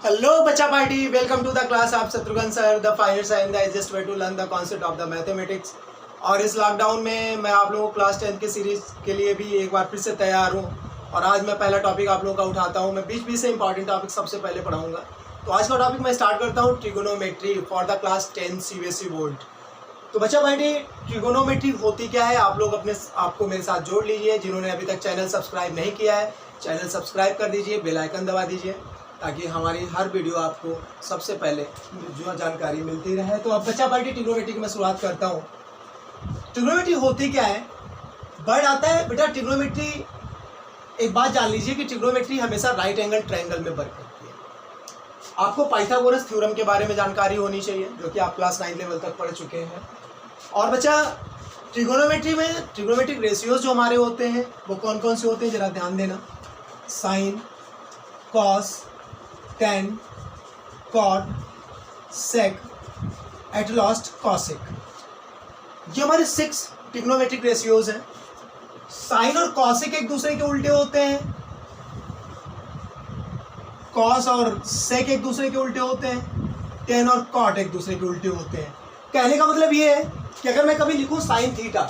Hello बच्चा party, welcome to the class of Shatrughan sir. The fire sign the easiest way to learn the concept of the mathematics. और इस lockdown में मैं आप लोगों को क्लास 10 की सीरीज के लिए भी एक बार फिर से तैयार हूँ। और आज मैं पहला टॉपिक आप लोगों का उठाता हूँ। मैं बीच बीच से इंपॉर्टेंट टॉपिक सबसे पहले पढ़ाऊँगा। तो आज का टॉपिक मैं स्टार्ट करता हूँ, trigonometry for the class 10 CBSE board. तो बच्चा पार्टी, ट्रिगोनोमेट्री होती क्या है, आप लोग आपको मेरे साथ जोड़ लीजिए। जिन्होंने अभी तक चैनल सब्सक्राइब नहीं किया है, चैनल सब्सक्राइब कर दीजिए, बेल आइकन दबा दीजिए, ताकि हमारी हर वीडियो आपको सबसे पहले जो जानकारी मिलती रहे। तो अब बच्चा पार्टी, ट्रिग्नोमेट्री की मैं शुरुआत करता हूँ। ट्रिग्नोमेट्री होती क्या है, वर्ड आता है बेटा ट्रिग्नोमेट्री। एक बात जान लीजिए कि ट्रिग्नोमेट्री हमेशा राइट एंगल ट्रायंगल में वर्क करती है। आपको पाइथागोरस थ्योरम के बारे में जानकारी होनी चाहिए, जो कि आप क्लास 9 लेवल तक पढ़ चुके हैं। और बच्चा, ट्रिग्नोमेट्री में ट्रिग्नोमेट्रिक रेशियोज जो हमारे होते हैं वो कौन कौन से होते हैं, जरा ध्यान देना। Sine, cos, tan, cot, sec, at last cosec, ये हमारे 6 ट्रिग्नोमेट्रिक रेशियोज हैं। साइन और कॉसेक एक दूसरे के उल्टे होते हैं, कॉस और सेक एक दूसरे के उल्टे होते हैं, टेन और कॉट एक दूसरे के उल्टे होते हैं। कहने का मतलब ये है कि अगर मैं कभी लिखूं साइन थीटा,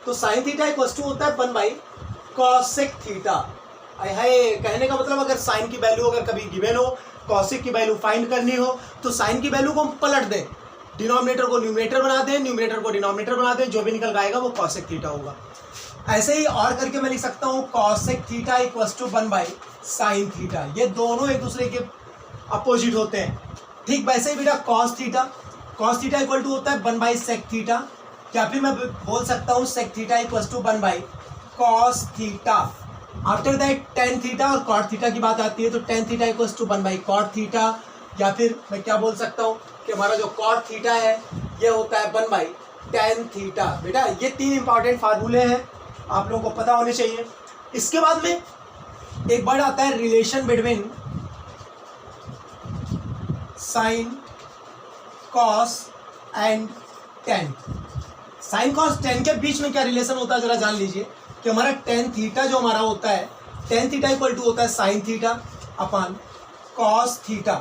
तो साइन थीटा एक वस्तु होता है 1 बाई कॉसेक थीटा। है कहने का मतलब, अगर साइन की वैल्यू अगर कभी गिवन हो, कॉसेक की वैल्यू फाइंड करनी हो, तो साइन की वैल्यू को हम पलट दें, डिनोमिनेटर को न्यूमरेटर बना दें, न्यूमरेटर को डिनोमिनेटर बना दें, जो भी निकल आएगा वो कॉसेक थीटा होगा। ऐसे ही और करके मैं लिख सकता हूँ cosec theta equals to 1 by sine theta. ये दोनों एक दूसरे के अपोजिट होते हैं। ठीक वैसे ही बेटा कॉस थीटा इक्वल टू होता है 1 बाई सेक थीटा, या फिर मैं बोल सकता हूँ sec theta equals to 1 by cos theta. After that tan theta और कॉट थीटा की बात आती है, तो tan theta equals to 1 by cot theta, या फिर मैं क्या बोल सकता हूँ कि हमारा जो कॉट थीटा है ये होता है 1 बाई टेन थीटा। बेटा ये 3 इंपॉर्टेंट फार्मूले हैं, आप लोगों को पता होने चाहिए। इसके बाद में एक वर्ड आता है relation between sine, cos and tan. Sine cos tan के बीच में क्या रिलेशन होता है, जरा जान लीजिए कि हमारा टेन थीटा जो हमारा होता है, टेन थीटा इक्वल टू होता है sine theta upon cos theta,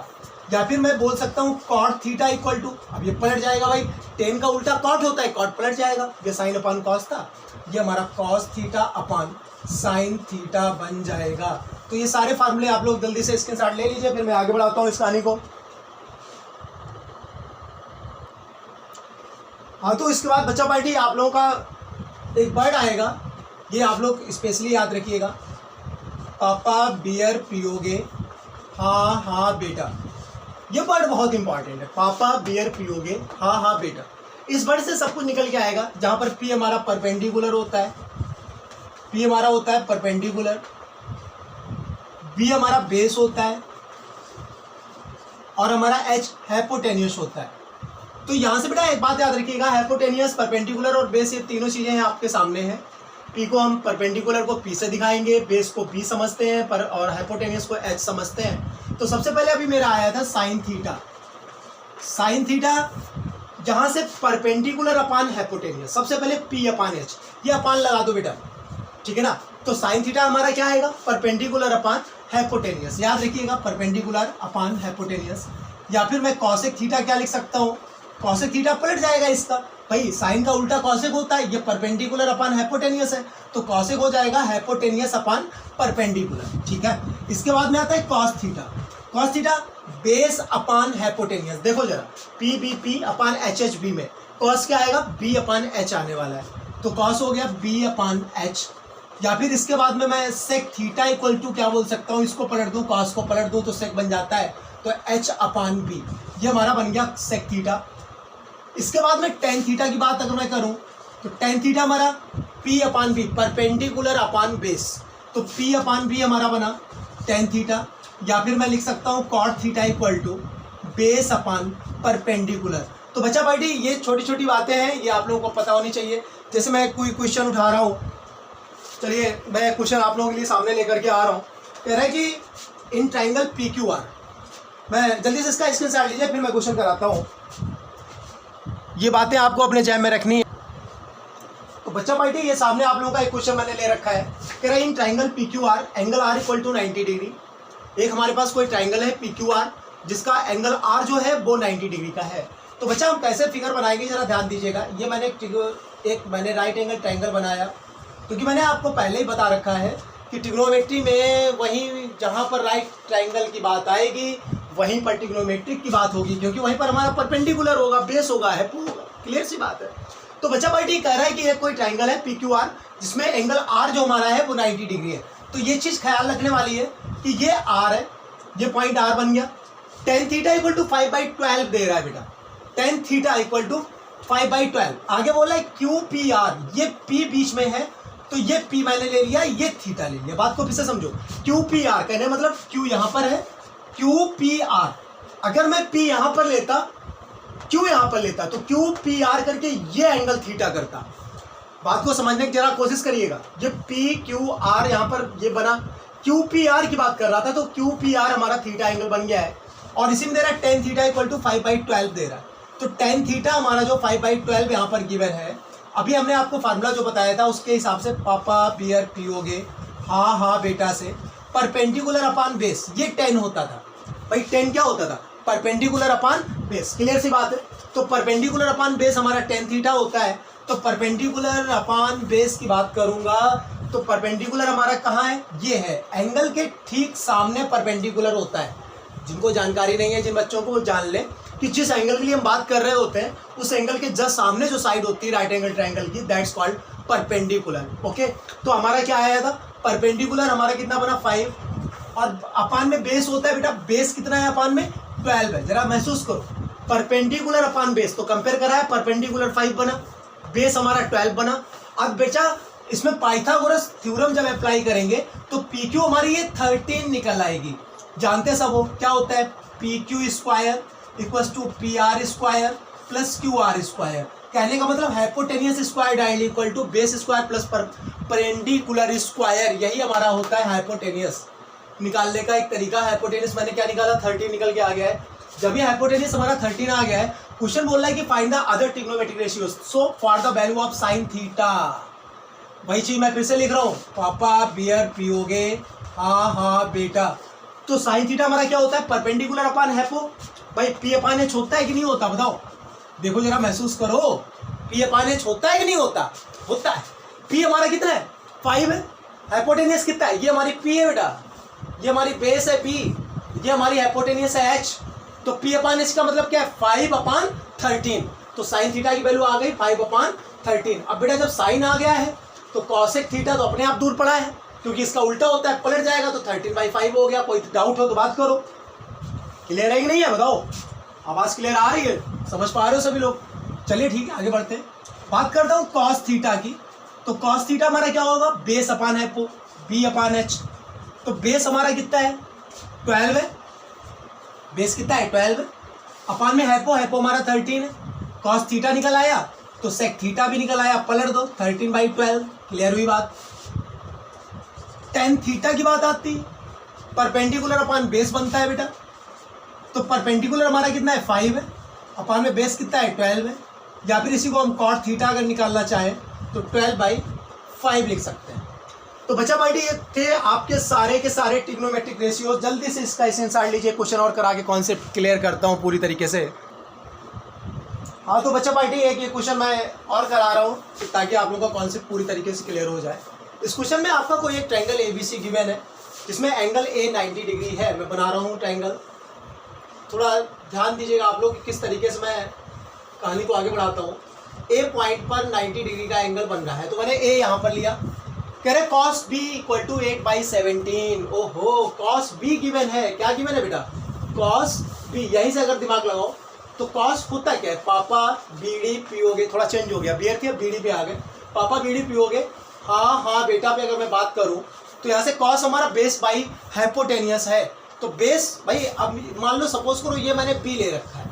या फिर मैं बोल सकता हूँ कॉट थीटा इक्वल टू, अब ये पलट जाएगा भाई, टेन का उल्टा कॉट होता है, कॉट पलट जाएगा, ये साइन अपान कॉस था, ये हमारा cos theta upon sine theta बन जाएगा। तो ये सारे फार्मूले आप लोग जल्दी से स्क्रीनशॉट ले लीजिए, फिर मैं आगे बढ़ाता हूँ इस कहानी को। हाँ, तो इसके बाद बच्चा पार्टी आप लोगों का एक वर्ड आएगा, ये आप लोग स्पेशली याद रखिएगा, पापा बियर पियोगे, हाँ हाँ बेटा। ये वर्ड बहुत इंपॉर्टेंट है, पापा बियर पियोगे, हाँ हाँ बेटा। इस वर्ड से सब कुछ निकल के आएगा, जहाँ पर पी हमारा परपेंडिकुलर होता है, पी हमारा होता है परपेंडिकुलर, बी हमारा बेस होता है, और हमारा एच हाइपोटेन्यूस होता है। तो यहाँ से बेटा एक बात याद रखिएगा, हाइपोटेन्यूस, परपेंडिकुलर और बेस, ये तीनों चीज़ें हैं आपके सामने हैं। पी को हम परपेंडिकुलर को पी से दिखाएंगे, बेस को बी समझते हैं पर, और हाइपोटेन्यूस को एच समझते हैं। तो सबसे पहले अभी मेरा आया था साइन थीटा। साइन थीटा जहाँ से परपेंडिकुलर अपान हाइपोटेन्यूस, सबसे पहले पी अपान एच, ये अपान लगा दो बेटा, ठीक है ना। तो साइन थीटा हमारा क्या आएगा, परपेंडिकुलर अपान हाइपोटेन्यूस, याद रखिएगा परपेंडिकुलर अपान हाइपोटेन्यूस। या फिर मैं कॉसेक थीटा क्या लिख सकता हूँ, कॉसेक थीटा पलट जाएगा इसका, भाई साइन का उल्टा कॉसेक होता है, ये परपेंडिकुलर अपान हाइपोटेन्यूस है, तो कॉसेक हो जाएगा हाइपोटेन्यूस अपान परपेंडिकुलर, ठीक है। इसके बाद में आता है cos theta. Cos theta base upon hypotenuse, देखो जरा, P B P upon H H B में कॉस क्या आएगा, बी अपान एच आने वाला है, तो कॉस हो गया बी अपान एच। या फिर इसके बाद में मैं सेक थीटा इक्वल टू क्या बोल सकता हूँ, इसको पलट दूँ, कॉस को पलट दूँ तो सेक बन जाता है, तो एच अपान बी, ये हमारा बन गया सेक थीटा। इसके बाद में टेन थीटा की बात अगर मैं करूं, तो टेन थीटा हमारा P upon B, perpendicular upon base, तो पी अपान बी हमारा बना टेन थीटा। या फिर मैं लिख सकता हूं cot theta equal to base upon perpendicular. तो बच्चा पार्टी, ये छोटी छोटी बातें हैं, ये आप लोगों को पता होनी चाहिए। जैसे मैं कोई क्वेश्चन उठा रहा हूँ, चलिए मैं क्वेश्चन आप लोगों के लिए सामने लेकर के आ रहा हूँ। कह रहा है कि in triangle P Q are, मैं जल्दी से इसका स्क्रीनशॉट लीजिए, फिर मैं क्वेश्चन कराता हूँ। ये बातें आपको अपने जहन में रखनी है। तो बच्चा पार्टी, ये सामने आप लोगों का एक क्वेश्चन मैंने ले रखा है, कह रहा है in triangle P Q R angle R equal to 90 degree एक हमारे पास कोई ट्राइंगल है PQR जिसका एंगल R जो है वो 90 डिग्री का है। तो बच्चा हम कैसे फिगर बनाएंगे जरा ध्यान दीजिएगा। ये मैंने राइट एंगल ट्राइंगल बनाया, क्योंकि मैंने आपको पहले ही बता रखा है कि ट्रिग्नोमेट्री में वहीं जहाँ पर राइट ट्राइंगल की बात आएगी वहीं पर ट्रिग्नोमेट्रिक की बात होगी, क्योंकि वहीं पर हमारा परपेंडिकुलर होगा, बेस होगा, हैपो होगा। क्लियर सी बात है। तो बच्चा भाई कह रहा है कि ये कोई ट्राइंगल है PQR जिसमें एंगल R जो हमारा है वो 90 डिग्री है। तो ये चीज़ ख्याल रखने वाली है कि ये R है, ये पॉइंट R बन गया। tan थीटा इक्वल टू 5/12 दे रहा है बेटा, tan थीटा इक्वल टू 5/12। आगे बोला है QPR, ये P बीच में है तो ये P मैंने ले लिया, ये थीटा ले लिया। बात को फिर से समझो, QPR कहने मतलब Q यहाँ पर है, QPR अगर मैं P यहाँ पर लेता, Q यहाँ पर लेता तो QPR करके ये एंगल थीटा करता। बात को समझने की जरा कोशिश करिएगा। ये PQR यहाँ पर ये बना, QPR की बात कर रहा था तो QPR हमारा थीटा एंगल बन गया है। और इसी में दे रहा है tan थीटा इक्वल टू 5/12 दे रहा है। तो tan थीटा हमारा जो 5/12 यहाँ पर गिवन है, अभी हमने आपको फार्मूला जो बताया था उसके हिसाब से पापा बियर पियोगे हाँ बेटा से परपेंडिकुलर अपान बेस, ये 10 होता था भाई। 10 क्या होता था? Perpendicular upon base. क्लियर सी बात है। तो परपेंडिकुलर अपान बेस हमारा tan थीटा होता है। तो परपेंडिकुलर अपान बेस की बात करूंगा तो परपेंडिकुलर हमारा कहाँ है? ये है, एंगल के ठीक सामने परपेंडिकुलर होता है। जिनको जानकारी नहीं है, जिन बच्चों को जान ले कि जिस एंगल के लिए हम बात कर रहे होते हैं उस एंगल के जस्ट सामने जो साइड होती है राइट एंगल ट्रायंगल की, दैट्स कॉल्ड परपेंडिकुलर। ओके, तो हमारा क्या आया था? परपेंडिकुलर हमारा कितना बना? 5, और अपान में बेस होता है बेटा, बेस कितना है अपान में? 12 है। जरा महसूस करो, परपेंडिकुलर अपान बेस, तो कंपेयर करा है, परपेंडिकुलर 5 बना, बेस हमारा 12 बना। अब बेटा इसमें पाइथागोरस थ्योरम जब अप्लाई करेंगे तो PQ हमारी ये 13 निकल आएगी। जानते सब हो क्या होता है? PQ square equals to PR square plus QR square. कहने का मतलब hypotenuse square directly equal to base square plus perpendicular square. यही हमारा होता है हाइपोटेनियस निकालने का एक तरीका। हाइपोटेनियस मैंने क्या निकाला? 13 निकल के आ गया है। जब ये हाइपोटेनियस हमारा 13 आ गया है, क्वेश्चन बोल रहा है कि find the other trigonometric ratios, so for the value of sine theta. वही चीज मैं फिर से लिख रहा हूँ, पापा बियर पियोगे हाँ बेटा। तो साइन थीटा हमारा क्या होता है? परपेंडिकुलर अपान हैपो। भाई P अपान H होता है कि नहीं होता? बताओ, देखो जरा महसूस करो, P अपान H होता है कि नहीं होता? होता है। P हमारा कितना है? 5 है। हाइपोटेनियस कितना है? ये हमारी P है बेटा, ये हमारी बेस है P, ये हमारी हाइपोटेनियस है H। तो P अपान H का मतलब क्या है? 5/13। तो साइन थीटा की वैल्यू आ गई 5/13। अब बेटा जब साइन आ गया है तो कॉसेक थीटा तो अपने आप दूर पड़ा है, क्योंकि इसका उल्टा होता है, पलट जाएगा तो 13/5 हो गया। कोई डाउट हो तो बात करो। क्लियर है कि नहीं है? बताओ, आवाज क्लियर आ रही है? समझ पा रहे हो सभी लोग? चलिए ठीक है, आगे बढ़ते हैं। बात करता हूँ कॉस थीटा की। तो कॉस थीटा हमारा क्या होगा? बेस अपान हैपो, B अपान H। तो बेस हमारा कितना है? 12 है। बेस कितना है? 12 है। अपान में हैपो, हैपो हमारा 13 है। कॉस थीटा निकल आया तो सेक थीटा भी निकल आया, पलट दो 13/12। क्लियर हुई बात? tan थीटा की बात आती, परपेंडिकुलर अपान बेस बनता है बेटा। तो परपेंडिकुलर हमारा कितना है? 5 है। अपान में बेस कितना है? 12 है। या फिर इसी को हम cot थीटा अगर निकालना चाहें तो 12/5 लिख सकते हैं। तो बच्चा भाई ये थे आपके सारे के सारे ट्रिग्नोमेट्रिक रेशियो। जल्दी से इसका स्क्रीनशॉट लीजिए, क्वेश्चन और करा के कॉन्सेप्ट क्लियर करता हूँ पूरी तरीके से। हाँ तो बच्चा पार्टी एक ये क्वेश्चन मैं और करा रहा हूँ ताकि आप लोगों का कॉन्सेप्ट पूरी तरीके से क्लियर हो जाए। इस क्वेश्चन में आपका कोई एक ट्रायंगल ABC गिवन है जिसमें एंगल A 90 डिग्री है। मैं बना रहा हूँ ट्रायंगल, थोड़ा ध्यान दीजिएगा आप लोग कि किस तरीके से मैं कहानी को आगे बढ़ाता हूँ। A पॉइंट पर 90 डिग्री का एंगल बन रहा है, तो मैंने A यहाँ पर लिया। कह रहे cos B इक्वल टू 8/17। ओहो, cos B गिवन है। क्या गिवन है बेटा? cos B। यहीं से अगर दिमाग लगाओ तो cos होता क्या है? पापा बीड़ी पियोगे, थोड़ा चेंज हो गया, बियर थी अब बीड़ी पे आ गए, पापा बीड़ी पियोगे हाँ बेटा पे अगर मैं बात करूं तो यहाँ से cos हमारा बेस बाई हाइपोटेनियस है। तो बेस भाई, अब मान लो सपोज करो ये मैंने B ले रखा है,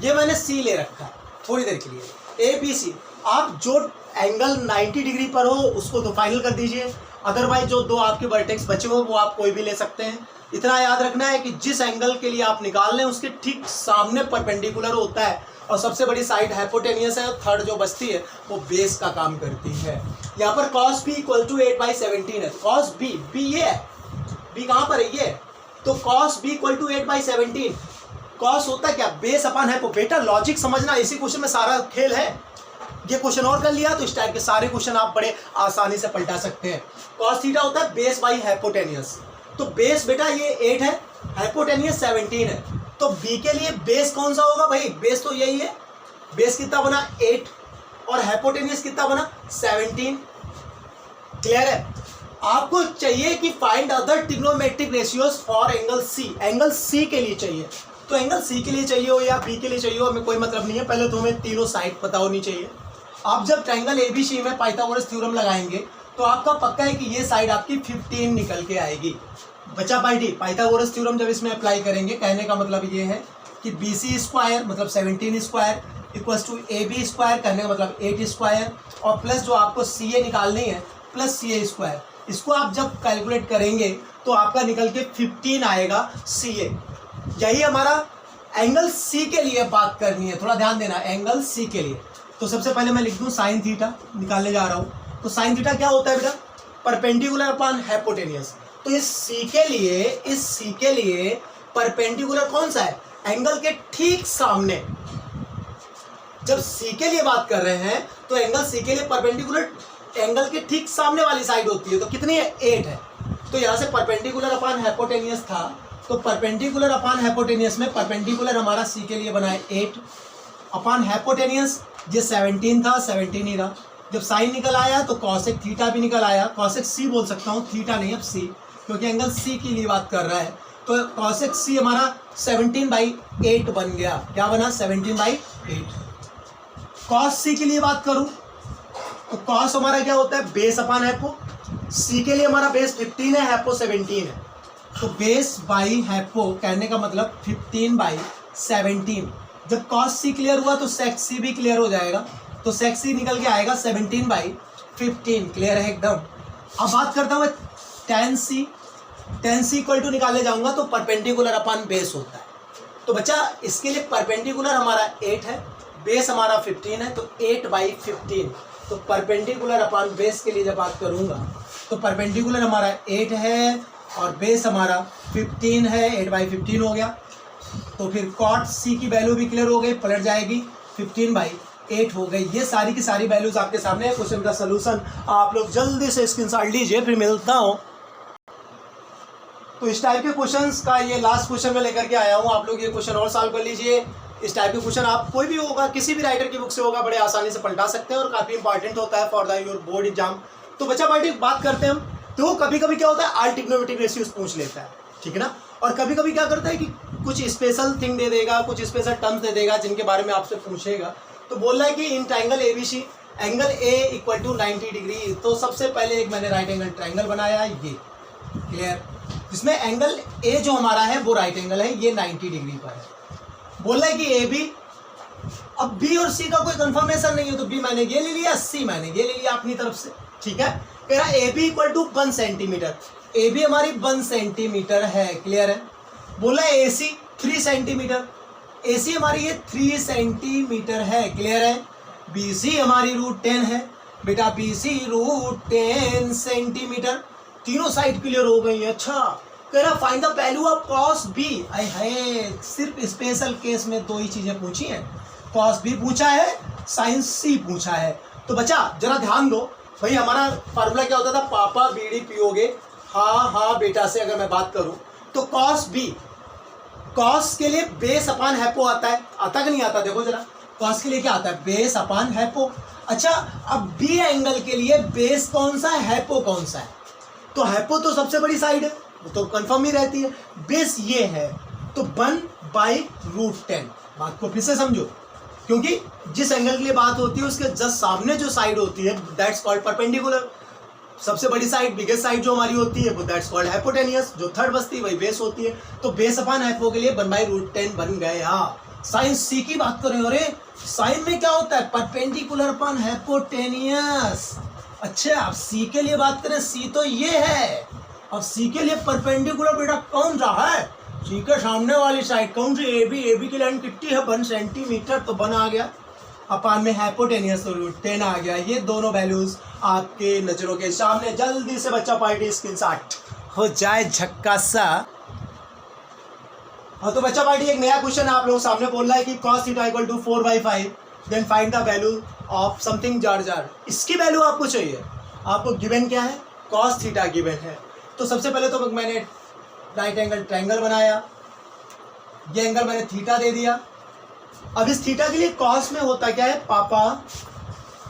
ये मैंने C ले रखा है थोड़ी देर के लिए, ABC। आप जो एंगल 90 डिग्री पर हो उसको तो फाइनल कर दीजिए, अदरवाइज जो दो आपके वर्टेक्स बचे हो वो आप कोई भी ले सकते हैं। इतना याद रखना है कि जिस एंगल के लिए आप निकाल लें उसके ठीक सामने परपेंडिकुलर होता है और सबसे बड़ी साइड हाइपोटेनियस है, थर्ड जो बचती है वो बेस का काम करती है। यहाँ पर cos B इक्वल टू 8/17 है। cos B ये है, B कहाँ पर है? ये तो cos b equal to 8/17। cos होता है क्या, बेस अपन है। बेटा लॉजिक समझना, इसी क्वेश्चन में सारा खेल है। ये क्वेश्चन और कर लिया तो इस टाइप के सारे क्वेश्चन आप बड़े आसानी से पलटा सकते हैं। cos थीटा होता है बेस बाई हाइपोटेनियस। तो बेस बेटा ये 8 है, हाइपोटेनियस 17 है। तो b के लिए बेस कौन सा होगा भाई, बेस तो यही है। बेस कितना बना 8 और हाइपोटेनियस कितना बना 17। क्लियर है। आपको चाहिए कि find other trigonometric ratios for angle C. Angle C के लिए चाहिए, तो एंगल सी के लिए चाहिए हो या बी के लिए चाहिए हो, हमें कोई मतलब नहीं है। पहले तो हमें तीनों साइड पता होनी चाहिए। आप जब ट्रायंगल एबीसी में पाइथागोरस थ्योरम लगाएंगे तो आपका पक्का है कि ये साइड आपकी 15 निकल के आएगी। बचा पाइटी, पाइथागोरस थ्योरम जब इसमें अप्लाई करेंगे, कहने का मतलब ये है कि बी सी स्क्वायर मतलब 17 square equals to A B square, कहने का मतलब 8 स्क्वायर, और प्लस जो आपको सी ए निकालनी है प्लस सी ए स्क्वायर। इसको आप जब कैलकुलेट करेंगे तो आपका निकल के 15 आएगा सी ए। यही हमारा एंगल सी के लिए बात करनी है, थोड़ा ध्यान देना एंगल सी के लिए। तो सबसे पहले मैं लिख दूं साइन थीटा, निकालने जा रहा हूं। तो साइन थीटा क्या होता है बेटा, परपेंडिकुलर अपॉन हाइपोटेनियस। तो इस सी के लिए परपेंडिकुलर कौन सा है, एंगल के ठीक सामने। जब सी के लिए बात कर रहे हैं तो एंगल सी के लिए परपेंडिकुलर एंगल के ठीक सामने वाली साइड होती है। तो कितनी है 8 है। तो यहाँ से परपेंडिकुलर अपॉन हाइपोटेनियस था, तो परपेंडिकुलर अपॉन हाइपोटेनियस में परपेंडिकुलर हमारा सी के लिए बना है 8 अपॉन हाइपोटेनियस, ये 17 था, 17 ही रहा। जब साइन निकल आया तो कॉसेक थीटा भी निकल आया। कॉसेक सी बोल सकता हूँ, थीटा नहीं, अब सी, क्योंकि एंगल सी के लिए बात कर रहा है। तो कॉसेक सी हमारा 17/8 बन गया। क्या बना 17/8। कॉस सी के लिए बात करूं तो कॉस हमारा क्या होता है बेस अपॉन हाइपो। सी के लिए हमारा बेस 15 है, हाइपो 17 है। तो बेस बाई हाइपो, कहने का मतलब 15/17। जब कॉस सी क्लियर हुआ तो सेक सी भी क्लियर हो जाएगा। तो सेक सी निकल के आएगा 17/15। क्लियर है एकदम। अब बात करता हूँ tan C. Tan C equal to निकालने जाऊंगा तो परपेंडिकुलर अपॉन बेस होता है। तो बच्चा इसके लिए परपेंडिकुलर हमारा 8 है, बेस हमारा 15 है, तो 8/15। तो परपेंडिकुलर अपॉन बेस के लिए जब बात करूंगा तो परपेंडिकुलर हमारा 8 है और बेस हमारा 15 है, 8/15 हो गया। तो फिर कॉट सी की वैल्यू भी क्लियर हो गई, पलट जाएगी 15/8 हो गई। ये सारी की सारी वैल्यूज आपके सामने है। क्वेश्चन का सोल्यूशन आप लोग जल्दी से स्क्रीनशॉट लीजिए, फिर मिलता हूँ। तो इस टाइप के क्वेश्चंस का ये लास्ट क्वेश्चन में लेकर के आया हूँ। आप लोग ये क्वेश्चन और सॉल्व कर लीजिए। इस टाइप के क्वेश्चन आप कोई भी होगा, किसी भी राइटर की बुक से होगा, बड़े आसानी से पलटा सकते हैं और काफ़ी इंपॉर्टेंट होता है for the your board exam. तो बच्चा पार्टी बात करते हैं हम। तो कभी कभी क्या होता है ऑल ट्रिग्नोमेट्रिक रेशियोज पूछ लेता है, ठीक है ना। और कभी कभी क्या करता है कि कुछ स्पेशल थिंग दे देगा, कुछ स्पेशल टर्म्स दे देगा जिनके बारे में आपसे पूछेगा। तो बोल रहा है कि in triangle ABC angle A equal to 90 degree. तो सबसे पहले एक मैंने राइट एंगल ट्राइंगल बनाया, ये क्लियर। इसमें एंगल ए जो हमारा है वो राइट एंगल है, ये 90 डिग्री पर है। बोल रहा है कि ए बी, अब बी और सी का कोई कंफर्मेशन नहीं है, तो बी मैंने ये ले लिया, सी मैंने ये ले लिया अपनी तरफ से, ठीक है। कह रहा A B equal to 1 centimetre. A B हमारी 1 सेंटीमीटर है, क्लियर है। बोला ए सी 3 सेंटीमीटर। ए सी हमारी ये 3 सेंटीमीटर है, क्लियर है। बी सी हमारी √10 है बेटा, बी सी √10 सेंटीमीटर। तीनों साइड क्लियर हो गई है। अच्छा, कह रहा find the value of cos B. आई है, सिर्फ स्पेशल केस में 2 ही चीजें पूछी हैं, कॉस बी पूछा है, साइन सी पूछा है। तो बच्चा जरा ध्यान दो भाई, हमारा फार्मूला क्या होता था, पापा बीड़ी पियोगे, हाँ हाँ बेटा से अगर मैं बात करूं तो कॉस बी, कॉस के लिए बेस अपॉन हाइपो आता है, आता कि नहीं आता, देखो जरा कॉस के लिए क्या आता है, बेस अपॉन हाइपो। अच्छा, अब बी एंगल के लिए बेस कौन सा है, हाइपो कौन सा है, तो हाइपो तो सबसे बड़ी साइड है, वो तो कंफर्म ही रहती है। बेस ये है तो 1/√10। बात को फिर से समझो, क्योंकि जिस एंगल के लिए बात होती है उसके जस्ट सामने जो साइड होती है दैट्स कॉल्ड परपेंडिकुलर। सबसे बड़ी साइड, बिगेस्ट साइड जो हमारी होती है वो दैट्स कॉल्ड हाइपोटेनियस। जो थर्ड बचती है वही बेस होती है। तो बेस अपॉन हाइपो के लिए 1/√10 बन गया। साइन सी की बात करें, अरे साइन में क्या होता है, परपेंडिकुलर अपॉन हाइपोटेनियस। अच्छा, अब सी के लिए बात करें, सी तो ये है, अब सी के लिए परपेंडिकुलर बेटा कौन रहा है, सी के सामने वाली साइड कौन सी, ए बी की लाइन कितनी है 1 सेंटीमीटर, तो 1 आ गया। अपान में हाइपोटेनियस तो √10 आ गया। ये दोनों वैल्यूज आपके नजरों के सामने। जल्दी से बच्चा पार्टी स्क्रीनशॉट हो जाए झक्का सा। हाँ तो बच्चा पार्टी एक नया क्वेश्चन आप लोगों सामने बोल रहा है कि cos theta equal to 4/5 then find the value of something जार जार। इसकी वैल्यू आपको चाहिए, आपको गिवन क्या है, cos थीटा गिवन है। तो सबसे पहले तो मैंने राइट एंगल ट्रायंगल बनाया, ये एंगल मैंने थीटा दे दिया। अब इस थीटा के लिए cos में होता क्या है, पापा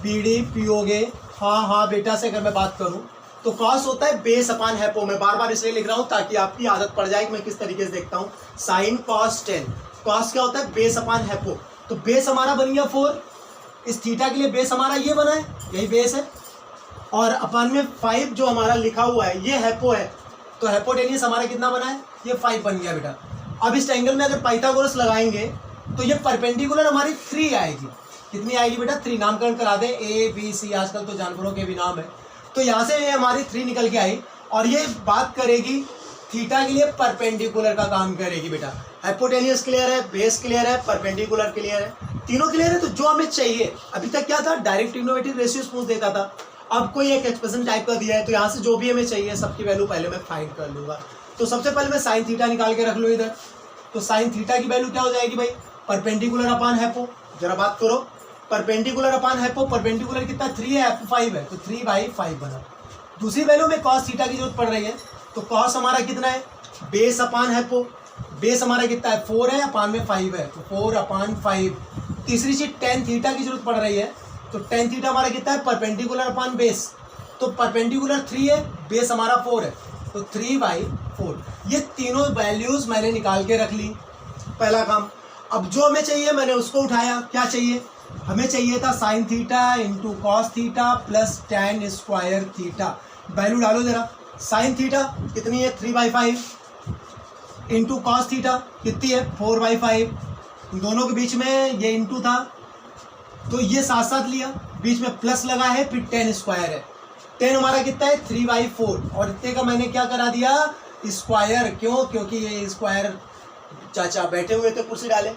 पीडी पियोगे हाँ बेटा से अगर मैं बात करूं तो cos होता है बेस अपान हैपो। मैं बार बार इसलिए लिख रहा हूं ताकि आपकी आदत पड़ जाए कि मैं किस तरीके से देखता हूं। साइन cos 10, cos क्या होता है, बेस अपान हैपो। तो बेस हमारा बन गया 4, इस थीटा के लिए बेस हमारा ये बना है, यही बेस है, और अपान में 5 जो हमारा लिखा हुआ है ये हैपो है, तो हैपोटेनियस हमारा कितना बना है, ये 5 बन गया बेटा। अब इस ट्रायंगल में अगर पाइथागोरस लगाएंगे तो ये परपेंडिकुलर हमारी 3 आएगी। कितनी आएगी बेटा, 3। नामकरण करा दे, ए बी सी, आजकल तो जानवरों के भी नाम है। तो यहाँ से ये हमारी 3 निकल के आई और ये बात करेगी थीटा के लिए परपेंडिकुलर का काम करेगी बेटा। हाइपोटेनियस क्लियर है, बेस क्लियर है, परपेंडिकुलर क्लियर है, तीनों क्लियर है। तो जो हमें चाहिए, अभी तक क्या था, डायरेक्ट ट्रिग्नोमेट्रिक रेशियोज पूछ देता था, अब कोई एक एक्सप्रेशन टाइप का दिया है, तो यहाँ से जो भी हमें चाहिए सबकी वैल्यू पहले मैं फाइंड कर लूँगा। तो सबसे पहले मैं साइन थीटा निकाल के रख लूँ इधर। तो साइन थीटा की वैल्यू क्या हो जाएगी भाई, परपेंडिकुलर अपान हैपो। जरा बात करो, परपेंडिकुलर अपान हैपो, परपेंडिकुलर कितना 3 है, हैपो 5 है, तो 3/5 बना। दूसरी वैल्यू में cos थीटा की जरूरत पड़ रही है, तो cos हमारा कितना है, बेस अपान हैपो, बेस हमारा कितना है 4 है, अपान में 5 है, तो 4/5। तीसरी चीज tan थीटा की जरूरत पड़ रही है, तो tan थीटा हमारा कितना है, परपेंडिकुलर अपान बेस, तो परपेंडिकुलर 3 है, बेस हमारा 4 है, तो 3/4। ये तीनों वैल्यूज मैंने निकाल के रख ली, पहला काम। अब जो हमें चाहिए मैंने उसको उठाया, क्या चाहिए, हमें चाहिए था sine theta into cos theta plus tan square theta. Value डालो जरा, साइन थीटा कितनी है 3/5 इंटू कॉस थीटा कितनी है 4/5, दोनों के बीच में ये इंटू था तो ये साथ साथ लिया, बीच में प्लस लगा है, फिर tan स्क्वायर है। tan हमारा कितना है 3/4 और इतने का मैंने क्या करा दिया, स्क्वायर। क्यों, क्योंकि ये स्क्वायर चाचा बैठे हुए थे, कुर्सी डाले।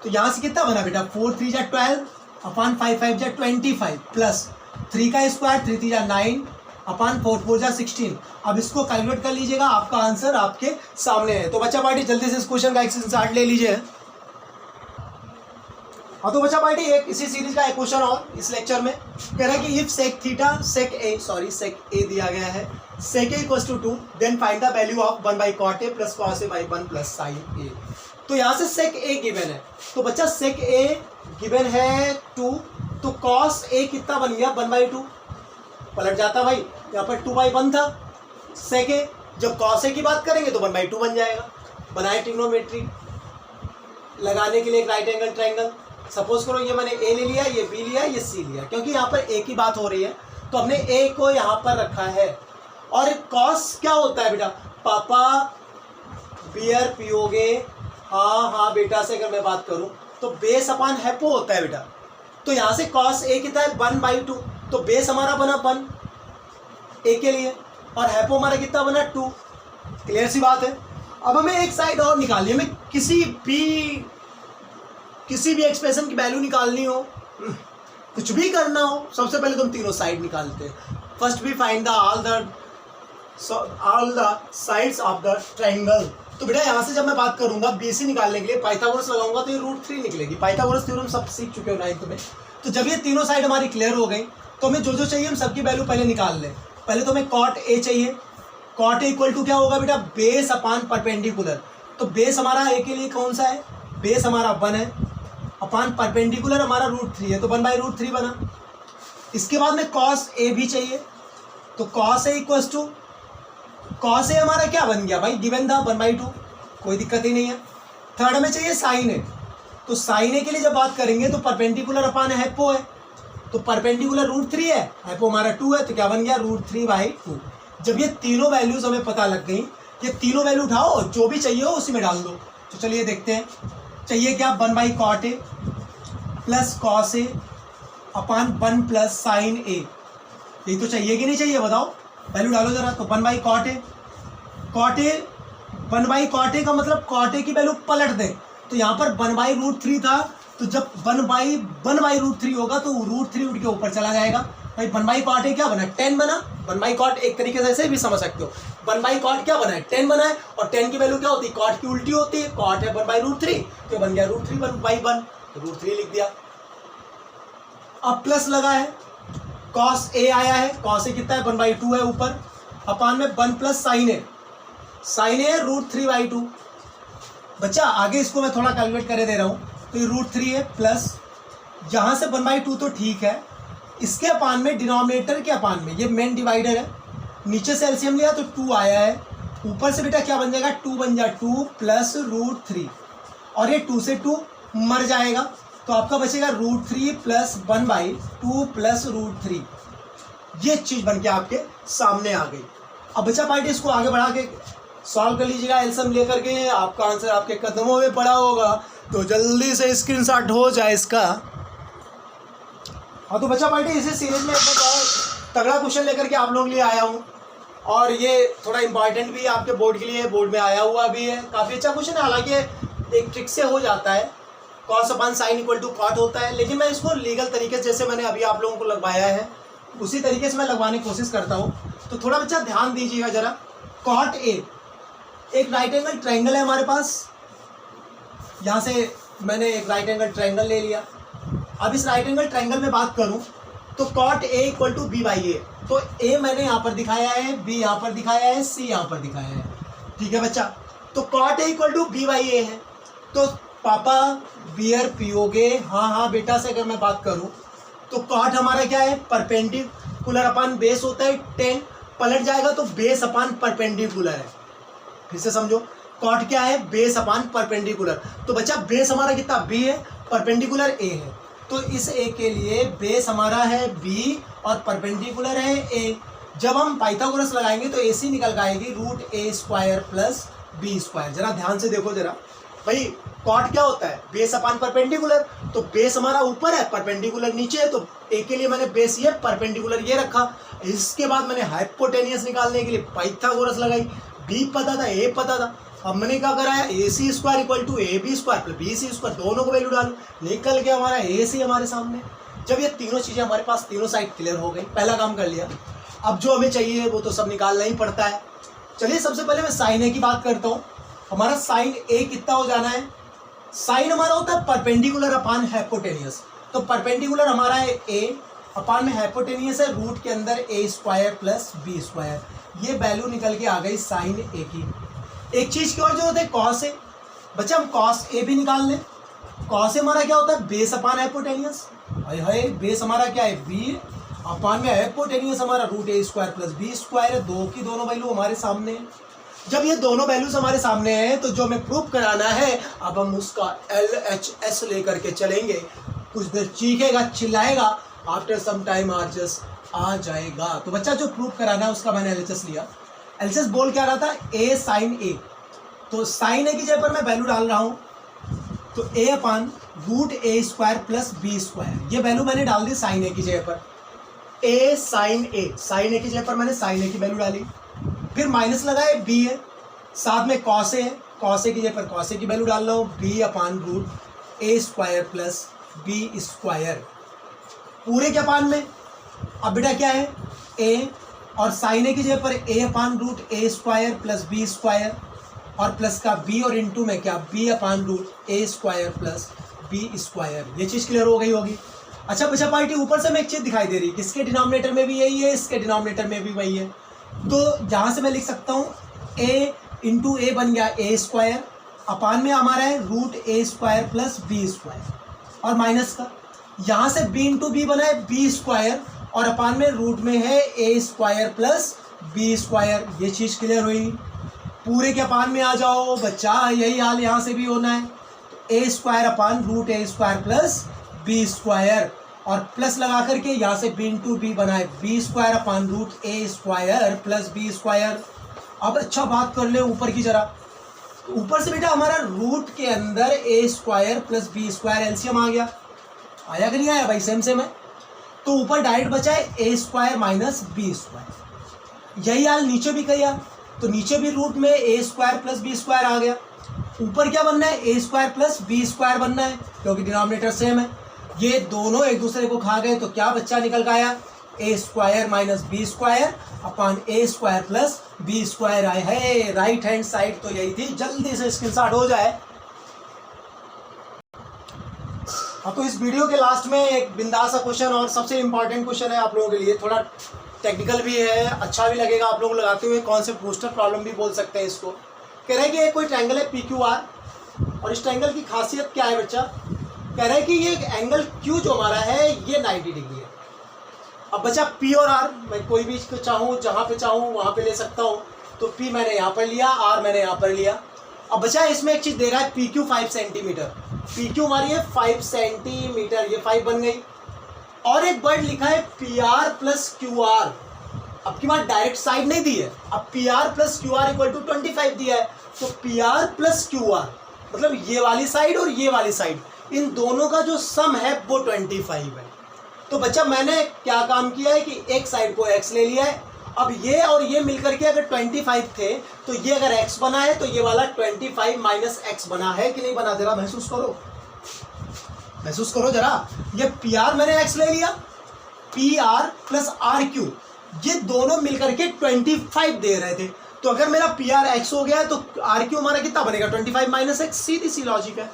तो यहाँ से कितना बना बेटा, 4 3 जा 12 अपान 5 5 जा 25 प्लस 3 का स्क्वायर 3 3 जा 9 अपान 4 4 जा 16। अब इसको कैलकुलेट कर लीजिएगा, आपका आंसर आपके सामने है। तो बच्चा पार्टी जल्दी से इस क्वेश्चन का स्क्रीनशॉट ले लीजिए। हाँ तो बच्चा पार्टी एक इसी सीरीज का एक क्वेश्चन और इस लेक्चर में कह रहा है कि इफ सेक थीटा सेक ए दिया गया है, sec A equals to 2 then find the value of 1/cot a plus cos a by 1 plus sin a। तो यहाँ से सेक ए गिवन है, तो बच्चा सेक ए गिवन है 2, तो cos a कितना बन गया 1/2, पलट जाता भाई, यहाँ पर 2/1 था। सेक ए जब cos a की बात करेंगे तो 1/2 बन जाएगा। बनाए ट्रिग्नोमेट्री लगाने के लिए एक राइट एंगल ट्रायंगल। सपोज करो ये मैंने ए ले लिया, ये बी लिया, ये सी लिया, क्योंकि यहाँ पर ए की बात हो रही है तो हमने ए को यहाँ पर रखा है। और cos क्या होता है बेटा, पापा बियर पियोगे हाँ बेटा से अगर मैं बात करूं तो बेस अपान हैपो होता है बेटा। तो यहाँ से cos a कितना है 1/2, तो बेस हमारा बना 1 a के लिए और हैपो हमारा कितना बना 2। क्लियर सी बात है। अब हमें एक साइड और निकालनी है, हमें किसी भी एक्सप्रेशन की वैल्यू निकालनी हो, कुछ भी करना हो, सबसे पहले तो हम तीनों साइड निकालते हैं। First we find the all the sides of the triangle. तो बेटा यहाँ से जब मैं बात करूंगा BC निकालने के लिए पाइथागोरस लगाऊंगा तो ये √3 निकलेगी। पाइथागोरस थ्योरम सब सीख चुके हो 9th में। तो जब ये तीनों साइड हमारी क्लियर हो गई तो हमें जो चाहिए हम सबकी वैल्यू पहले निकाल लें। पहले तो हमें cot a चाहिए, cot a इक्वल टू क्या होगा बेटा, बेस अपान परपेंडिकुलर। तो बेस हमारा a के लिए कौन सा है, बेस हमारा 1 है, अपान परपेंडिकुलर हमारा √3 है, तो 1/√3 बना। इसके बाद में cos a भी चाहिए, तो cos a equals to cos a हमारा क्या बन गया भाई, गिवन था 1/2, कोई दिक्कत ही नहीं है। थर्ड में चाहिए sin a, तो sin a के लिए जब बात करेंगे तो परपेंडिकुलर अपान हैपो है, तो परपेंडिकुलर √3 है, हैपो हमारा 2 है, तो क्या बन गया √3/2। जब ये तीनों वैल्यूज हमें पता लग गई, ये तीनों वैल्यू उठाओ, जो भी चाहिए हो उसी में डाल दो। तो चलिए देखते हैं, चाहिए क्या 1/cot a plus cos a upon 1 plus sin a। यही तो चाहिए कि नहीं चाहिए बताओ, वैल्यू डालो जरा। तो 1/cot a, cot a 1/cot a का मतलब cot a की वैल्यू पलट दें, तो यहाँ पर 1/√3 था, तो जब 1/√3 होगा तो √3 उठ के ऊपर चला जाएगा भाई। 1/cot a क्या बना, 10 बना। 1/cot एक तरीके से ऐसे भी समझ सकते हो, 1 बाई कॉट क्या बना है 10 बना है, और 10 की वैल्यू क्या होती है कॉट की उल्टी होती है, कॉट है 1 बाई √3, तो बन गया √3 1 बाई 1, तो √3 लिख दिया। अब प्लस लगा है, कॉस ए आया है, कॉस ए कितना है 1/2 है ऊपर, अपान में 1 प्लस साइन ए, साइन ए √3/2। बच्चा आगे इसको मैं थोड़ा कैलकुलेट करे दे रहा हूँ, तो ये √3 है प्लस यहाँ से 1/2 तो ठीक है, इसके अपान में डिनोमिनेटर के अपान में, ये मेन डिवाइडर है, नीचे से एलसीएम लिया तो 2 आया है, ऊपर से बेटा क्या बन जाएगा 2 बन जाए 2 प्लस √3, और ये 2 से 2 मर जाएगा, तो आपका बचेगा √3 प्लस 1/2 प्लस √3। ये चीज बन के आपके सामने आ गई। अब बच्चा पार्टी इसको आगे बढ़ा के सॉल्व कर लीजिएगा एलसीएम लेकर के, आपका आंसर आपके कदमों में पड़ा होगा, तो जल्दी से स्क्रीनशॉट हो जाए इसका। हाँ तो बच्चा पार्टी इसी सीरीज में एक तगड़ा क्वेश्चन लेकर के आप लोगों के लिए आया हूँ, और ये थोड़ा इंपॉर्टेंट भी है आपके बोर्ड के लिए, बोर्ड में आया हुआ भी है, काफ़ी अच्छा क्वेश्चन है, हालांकि एक ट्रिक से हो जाता है, cos upon sine equal to cot होता है, लेकिन मैं इसको लीगल तरीके से जैसे मैंने अभी आप लोगों को लगवाया है उसी तरीके से मैं लगवाने की कोशिश करता हूँ। तो थोड़ा बच्चा ध्यान दीजिएगा जरा, कॉट ए एक राइट एंगल ट्रायंगल है हमारे पास, यहाँ से मैंने एक राइट एंगल ट्रायंगल ले लिया। अब इस राइट एंगल ट्रायंगल में बात करूँ तो cot A equal to b/a, तो ए मैंने यहाँ पर दिखाया है, बी यहाँ पर दिखाया है, सी यहाँ पर दिखाया है, ठीक है बच्चा। तो cot A equal to b/a है, तो पापा बियर पियोगे, हाँ हाँ बेटा से अगर मैं बात करूं तो कॉट हमारा क्या है परपेंडिकुलर अपान बेस होता है 10, पलट जाएगा तो बेस अपान परपेंडिकुलर है, फिर से समझो कॉट क्या है बेस अपान परपेंडिकुलर, तो बच्चा बेस हमारा कितना b है, परपेंडिकुलर a है, तो इस a के लिए बेस हमारा है b और परपेंडिकुलर है a। जब हम पाइथागोरस लगाएंगे तो AC निकल के आएगी √a² प्लस b²। जरा ध्यान से देखो जरा भाई, कॉट क्या होता है बेस अपान परपेंडिकुलर, तो बेस हमारा ऊपर है परपेंडिकुलर नीचे है, तो ए के लिए मैंने बेस ये परपेंडिकुलर ये रखा। इसके बाद मैंने हाइपोटेनियस निकालने के लिए पाइथागोरस लगाई, बी पता था ए पता था, अब मैंने क्या कराया AC² equal to AB² plus BC², दोनों को वैल्यू डालो, निकल के हमारा AC हमारे सामने। जब ये तीनों चीज़ें हमारे पास तीनों साइड क्लियर हो गई, पहला काम कर लिया, अब जो हमें चाहिए वो तो सब निकालना ही पड़ता है। चलिए सबसे पहले मैं साइन ए की बात करता हूँ। हमारा साइन ए कितना हो जाना है, साइन हमारा होता है परपेंडिकुलर अपान हाइपोटेनियस, तो परपेंडिकुलर हमारा है ए, अपान में हाइपोटेनियस है रूट के अंदर a² प्लस b², ये वैल्यू निकल के आ गई साइन ए की। एक चीज़ की और जरूरत है कॉस ए, बच्चा हम कॉस ए भी निकाल लें। कॉस ए हमारा क्या होता है बेस अपान हाइपोटेनियस, है बेस हमारा क्या है b, अपान में हाइपोटेनियस हमारा √a² प्लस b², दो की दोनों वैल्यू हमारे सामने है। जब ये दोनों वैल्यूज हमारे सामने हैं तो जो हमें प्रूव कराना है, अब हम उसका LHS लेकर के चलेंगे, कुछ देर चीखेगा चिल्लाएगा, आफ्टर सम टाइम RHS आ जाएगा। तो बच्चा जो प्रूव कराना है उसका मैंने LHS लिया। LHS बोल क्या रहा था a साइन ए, तो साइन ए की जगह पर मैं वैल्यू डाल रहा हूँ, तो a upon √a² plus b², ये वैल्यू मैंने डाल दी साइन ए की जगह पर, a साइन ए, साइन ए की जगह पर मैंने साइन ए की वैल्यू डाली, फिर माइनस लगाए b है, साथ में कॉस ए है, कॉस ए की जगह पर कॉस ए की वैल्यू डाल रहा हूँ b अपान √a² प्लस b², पूरे के अपान में। अब बेटा क्या है a, और साइन ए की जगह पर a upon √a² plus b², और प्लस का b और इंटू में क्या b अपान √a² प्लस b²। ये चीज़ क्लियर हो गई होगी। अच्छा बच्चा पार्टी ऊपर से मैं एक चीज़ दिखाई दे रही है, किसके डिनोमिनेटर में भी यही है, इसके डिनोमिनेटर में भी वही है, तो जहाँ से मैं लिख सकता हूँ a इंटू ए बन गया a², अपान में हमारा है √a² प्लस b², और माइनस का यहाँ से b इंटू बी बना है b², और अपान में रूट में है a² प्लस b²। ये चीज़ क्लियर हुई। पूरे के अपान में आ जाओ बच्चा, यही हाल यहाँ से भी होना है, a² अपान √a² प्लस b², और प्लस लगा करके यहाँ से b इंटू बी बनाए b² अपान √a² प्लस b²। अब अच्छा बात कर ले ऊपर की जरा, ऊपर से बेटा हमारा रूट के अंदर a² प्लस b² एलसीएम आ गया, आया कि नहीं आया भाई, सेम सेम है, तो ऊपर डायरेक्ट बचा है a² माइनस b²। यही हाल नीचे भी किया, तो नीचे भी रूट में a² प्लस b² आ गया, ऊपर क्या बनना है a² प्लस b² बनना है, क्योंकि डिनोमिनेटर सेम है। ये दोनों एक दूसरे को खा गए, तो क्या बच्चा निकल के आया A square minus B square upon A square plus B square आए है। राइट हैंड साइड तो यही थी, जल्दी से स्क्रीनशॉट हो जाए। हाँ, तो इस वीडियो के लास्ट में एक बिंदास सा क्वेश्चन और सबसे इंपॉर्टेंट क्वेश्चन है आप लोगों के लिए, थोड़ा टेक्निकल भी है, अच्छा भी लगेगा आप लोग लगाते हुए, कॉन्सेप्ट बूस्टर प्रॉब्लम भी बोल सकते हैं इसको। कह रहे हैं कि एक कोई ट्रायंगल है पी क्यू आर, और इस ट्रायंगल की खासियत क्या है बच्चा, कह रहे हैं कि ये एंगल क्यू जो हमारा है ये 90 डिग्री है। अब बच्चा पी और आर मैं कोई भी चाहूँ जहाँ पे चाहूँ वहाँ पे ले सकता हूँ, तो पी मैंने यहाँ पर लिया, आर मैंने यहाँ पर लिया। अब बच्चा इसमें एक चीज़ दे रहा है P Q 5 centimetre, P Q हमारी है 5 सेंटीमीटर, ये 5 बन गई। और एक वर्ड लिखा है P R plus Q R, अब की बात डायरेक्ट साइड नहीं दी है, अब P R plus Q R equal to 25 दिया है, तो P R plus Q R मतलब ये वाली साइड और ये वाली साइड, इन दोनों का जो सम है वो 25 है। तो बच्चा मैंने क्या काम किया है कि एक साइड को x ले लिया है, अब ये और ये मिलकर के अगर 25 थे तो ये अगर x बना है तो ये वाला 25 माइनस x बना है कि नहीं बना, जरा महसूस करो, महसूस करो जरा। ये पी आर मैंने x ले लिया, P R plus R Q, ये दोनों मिलकर के 25 दे रहे थे, तो अगर मेरा पी आर एक्स हो गया तो आर क्यू हमारा कितना बनेगा 25 माइनस एक्स, सीधी सी लॉजिक है।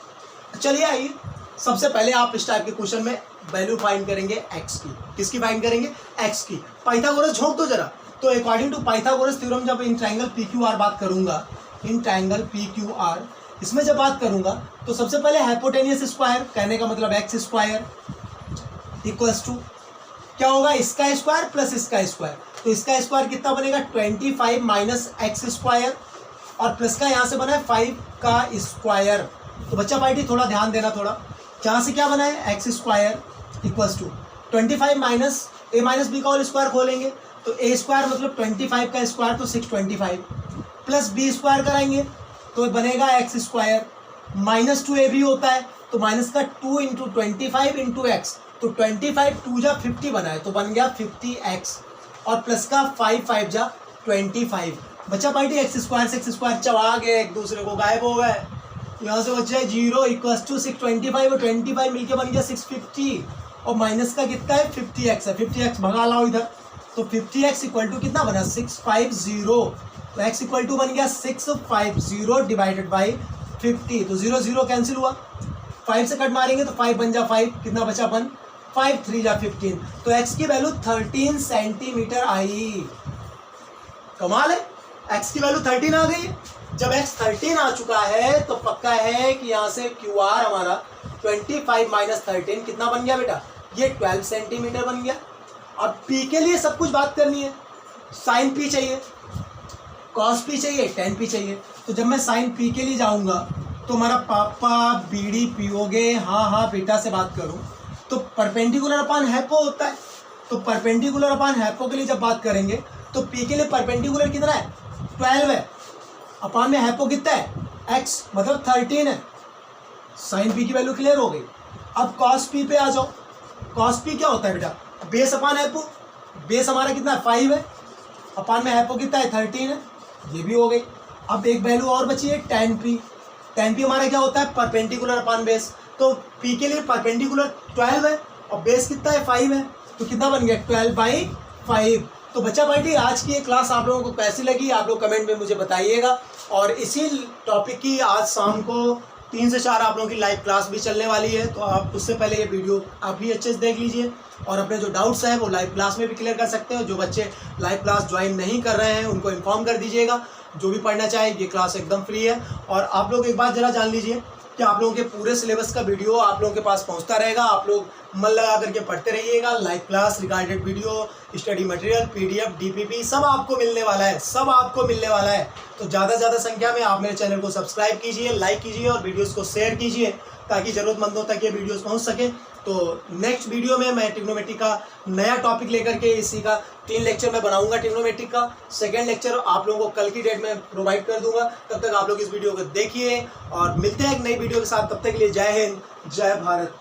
चलिए आइए, सबसे पहले आप इस टाइप के क्वेश्चन में वैल्यू फाइंड करेंगे एक्स की, किसकी फाइंड करेंगे, एक्स की। पाइथागोरस झोंक दो जरा, तो अकॉर्डिंग टू पाइथागोरस थ्योरम जब in triangle P Q are बात करूंगा, in triangle P Q are इसमें जब बात करूंगा तो सबसे पहले हाइपोटेनियस स्क्वायर, कहने का मतलब एक्स स्क्वायर इक्वल्स टू क्या होगा, इसका स्क्वायर प्लस इसका स्क्वायर, तो इसका स्क्वायर कितना बनेगा 25 माइनस एक्स स्क्वायर, और प्लस का यहाँ से बना है 5 का स्क्वायर। तो बच्चा पार्टी थोड़ा ध्यान देना, थोड़ा यहाँ से क्या बना है X square equals to 25 minus A minus B का होल स्क्वायर खोलेंगे तो ए स्क्वायर मतलब 25 का स्क्वायर तो 625 प्लस बी स्क्वायर कराएंगे तो बनेगा एक्स स्क्वायर, माइनस 2 भी होता है तो माइनस का 2 इंटू 25 इंटू एक्स, तो 25 2 जा 50 बना है तो बन गया 50x, और प्लस का 5 5 जा 25। बच्चा पार्टी एक्स स्क्वायर से एक्स स्क्वायर चबा गए, एक दूसरे को गायब हो गए, यहाँ से बच्चा 0 इक्वल्स टू 625 और 25 मिलके बन गया 650, और माइनस का कितना है 50x है, 50x भगा लाओ इधर, तो 50x इक्वल टू कितना बना 650, तो x इक्वल टू बन गया 650 डिवाइडेड बाई 50, तो 0 0 कैंसिल हुआ, 5 से कट मारेंगे तो 5 बन जा 5, कितना बचा 1, 5 3 जा 15, तो x की वैल्यू 13 सेंटीमीटर आई। कमाल है, x की वैल्यू 13 आ गई। जब x 13 आ चुका है तो पक्का है कि यहाँ से क्यू आर हमारा 25 माइनस 13 कितना बन गया बेटा, ये 12 सेंटीमीटर बन गया। अब p के लिए सब कुछ बात करनी है, साइन p चाहिए, कॉस p चाहिए, टेन p चाहिए, तो जब मैं साइन p के लिए जाऊँगा तो हमारा पापा बीड़ी पियोगे, हाँ हाँ बेटा से बात करूँ, तो परपेंडिकुलर अपान हैपो होता है, तो परपेंडिकुलर अपान हैपो के लिए जब बात करेंगे तो p के लिए परपेंडिकुलर कितना है 12 है, अपान में हैपो कितना है x मतलब 13 है, साइन p की वैल्यू क्लियर हो गई। अब कॉस p पे आ जाओ, कॉस p क्या होता है बेटा, बेस अपान हैपो, बेस हमारा कितना है 5 है, अपान में हैपो कितना है 13 है, ये भी हो गई। अब एक वैल्यू और बची है tan p, tan p हमारा क्या होता है परपेंडिकुलर अपान बेस, तो p के लिए परपेंडिकुलर 12 है और बेस कितना है 5 है, तो कितना बन गया 12/5। तो बच्चा पार्टी आज की ये क्लास आप लोगों को कैसी लगी आप लोग कमेंट में मुझे बताइएगा, और इसी टॉपिक की आज शाम को 3 से 4 आप लोगों की लाइव क्लास भी चलने वाली है, तो आप उससे पहले ये वीडियो आप भी अच्छे से देख लीजिए, और अपने जो डाउट्स हैं वो लाइव क्लास में भी क्लियर कर सकते हो। जो बच्चे लाइव क्लास ज्वाइन नहीं कर रहे हैं उनको इन्फॉर्म कर दीजिएगा, जो भी पढ़ना चाहे ये क्लास एकदम फ्री है। और आप लोग एक बात ज़रा जान लीजिए कि आप लोगों के पूरे सिलेबस का वीडियो आप लोगों के पास पहुंचता रहेगा, आप लोग मन लगा करके पढ़ते रहिएगा। Live class, recorded video, study material, PDF, DPP सब आपको मिलने वाला है, सब आपको मिलने वाला है। तो ज़्यादा से ज़्यादा संख्या में आप मेरे चैनल को सब्सक्राइब कीजिए, लाइक कीजिए और वीडियोज़ को शेयर कीजिए ताकि ज़रूरतमंदों तक ये वीडियोज़ पहुँच सके। तो नेक्स्ट वीडियो में मैं ट्रिग्नोमेट्री का नया टॉपिक लेकर के इसी का 3 लेक्चर मैं बनाऊंगा। ट्रिग्नोमेट्री का सेकंड लेक्चर आप लोगों को कल की डेट में प्रोवाइड कर दूंगा। तब तक आप लोग इस वीडियो को देखिए और मिलते हैं एक नई वीडियो के साथ। तब तक के लिए जय हिंद, जय भारत।